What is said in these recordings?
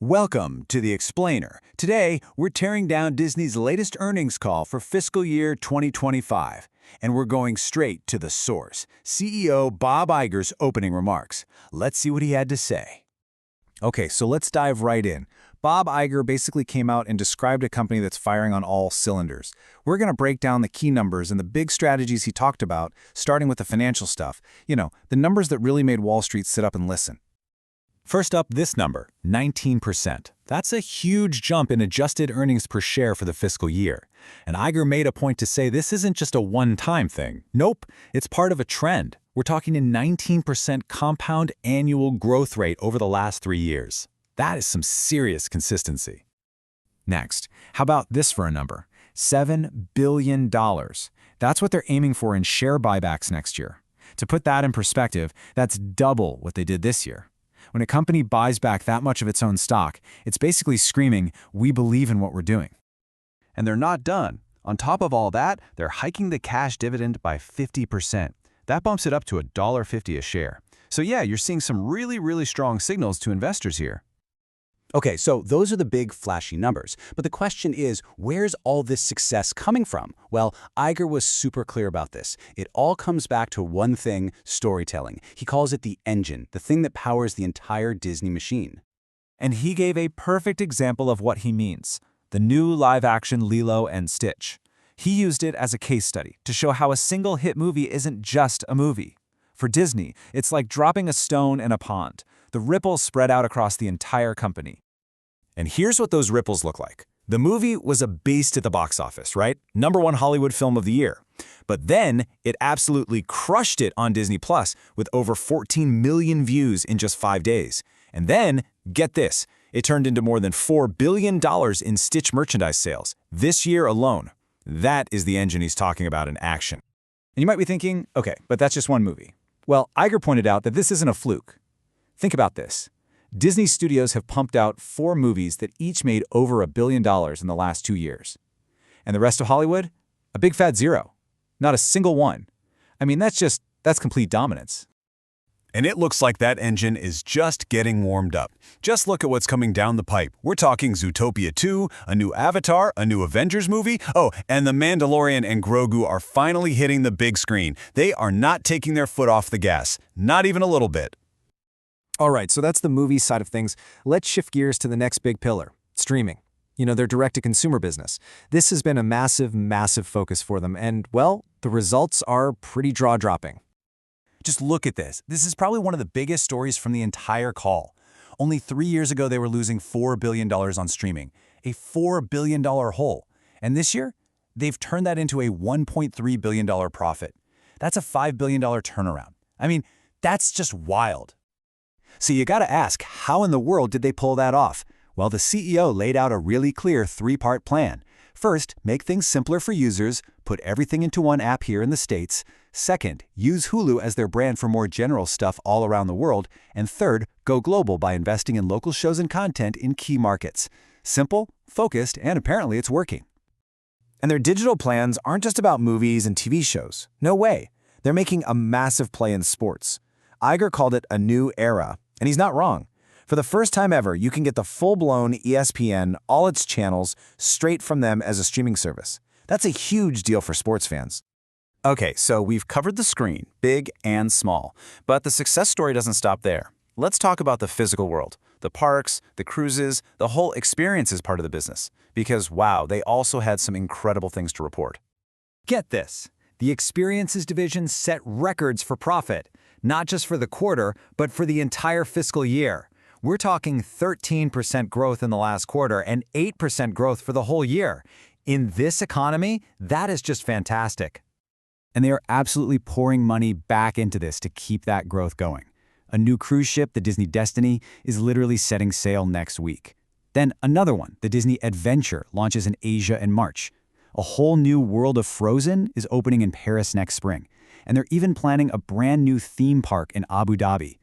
Welcome to The Explainer. Today, we're tearing down Disney's latest earnings call for fiscal year 2025. And we're going straight to the source, CEO Bob Iger's opening remarks. Let's see what he had to say. Okay, so let's dive right in. Bob Iger basically came out and described a company that's firing on all cylinders. We're going to break down the key numbers and the big strategies he talked about, starting with the financial stuff. You know, the numbers that really made Wall Street sit up and listen. First up, this number, 19%. That's a huge jump in adjusted earnings per share for the fiscal year. And Iger made a point to say this isn't just a one-time thing. Nope, it's part of a trend. We're talking a 19% compound annual growth rate over the last 3 years. That is some serious consistency. Next, how about this for a number? $7 billion. That's what they're aiming for in share buybacks next year. To put that in perspective, that's double what they did this year. When a company buys back that much of its own stock, it's basically screaming, we believe in what we're doing. And they're not done. On top of all that, they're hiking the cash dividend by 50%. That bumps it up to $1.50 a share. So yeah, you're seeing some really strong signals to investors here. Okay, so those are the big flashy numbers. But the question is, where's all this success coming from? Well, Iger was super clear about this. It all comes back to one thing, storytelling. He calls it the engine, the thing that powers the entire Disney machine. And he gave a perfect example of what he means, the new live-action Lilo and Stitch. He used it as a case study to show how a single hit movie isn't just a movie. For Disney, it's like dropping a stone in a pond. The ripples spread out across the entire company. And here's what those ripples look like. The movie was a beast at the box office, right? #1 Hollywood film of the year. But then it absolutely crushed it on Disney Plus with over 14 million views in just 5 days. And then, get this, it turned into more than $4 billion in Stitch merchandise sales this year alone. That is the engine he's talking about in action. And you might be thinking, okay, but that's just one movie. Well, Iger pointed out that this isn't a fluke. Think about this. Disney Studios have pumped out 4 movies that each made over $1 billion in the last 2 years. And the rest of Hollywood? A big fat zero. Not a single one. I mean, that's complete dominance. And it looks like that engine is just getting warmed up. Just look at what's coming down the pipe. We're talking Zootopia 2, a new Avatar, a new Avengers movie. Oh, and The Mandalorian and Grogu are finally hitting the big screen. They are not taking their foot off the gas. Not even a little bit. All right, so that's the movie side of things. Let's shift gears to the next big pillar, streaming. You know, their direct-to-consumer business. This has been a massive focus for them, and, well, the results are pretty jaw-dropping. Just look at this. This is probably one of the biggest stories from the entire call. Only 3 years ago, they were losing $4 billion on streaming, a $4 billion hole. And this year, they've turned that into a $1.3 billion profit. That's a $5 billion turnaround. I mean, that's just wild. So you gotta ask, how in the world did they pull that off? Well, the CEO laid out a really clear 3-part plan. First, make things simpler for users, put everything into one app here in the States. Second, use Hulu as their brand for more general stuff all around the world. And third, go global by investing in local shows and content in key markets. Simple, focused, and apparently it's working. And their digital plans aren't just about movies and TV shows. No way. They're making a massive play in sports. Iger called it a new era. And he's not wrong. For the first time ever, you can get the full-blown ESPN, all its channels, straight from them as a streaming service. That's a huge deal for sports fans. Okay, so we've covered the screen, big and small. But the success story doesn't stop there. Let's talk about the physical world, the parks, the cruises, the whole experiences part of the business. Because, wow, they also had some incredible things to report. Get this. The experiences division set records for profit. Not just for the quarter, but for the entire fiscal year. We're talking 13% growth in the last quarter and 8% growth for the whole year. In this economy, that is just fantastic. And they are absolutely pouring money back into this to keep that growth going. A new cruise ship, the Disney Destiny, is literally setting sail next week. Then another one, the Disney Adventure, launches in Asia in March. A whole new world of Frozen is opening in Paris next spring. And they're even planning a brand new theme park in Abu Dhabi.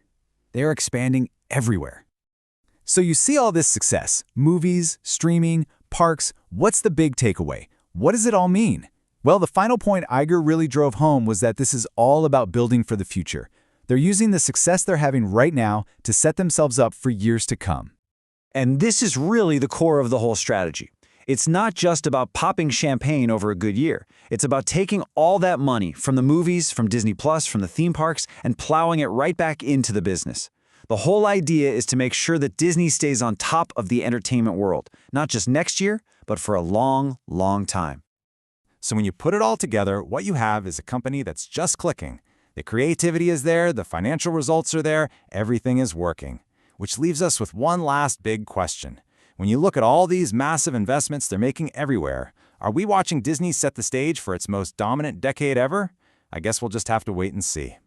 They are expanding everywhere. So you see all this success, movies, streaming, parks. What's the big takeaway? What does it all mean? Well, the final point Iger really drove home was that this is all about building for the future. They're using the success they're having right now to set themselves up for years to come. And this is really the core of the whole strategy. It's not just about popping champagne over a good year. It's about taking all that money from the movies, from Disney Plus, from the theme parks, and plowing it right back into the business. The whole idea is to make sure that Disney stays on top of the entertainment world, not just next year, but for a long, long time. So when you put it all together, what you have is a company that's just clicking. The creativity is there, the financial results are there, everything is working. Which leaves us with one last big question. When you look at all these massive investments they're making everywhere, are we watching Disney set the stage for its most dominant decade ever? I guess we'll just have to wait and see.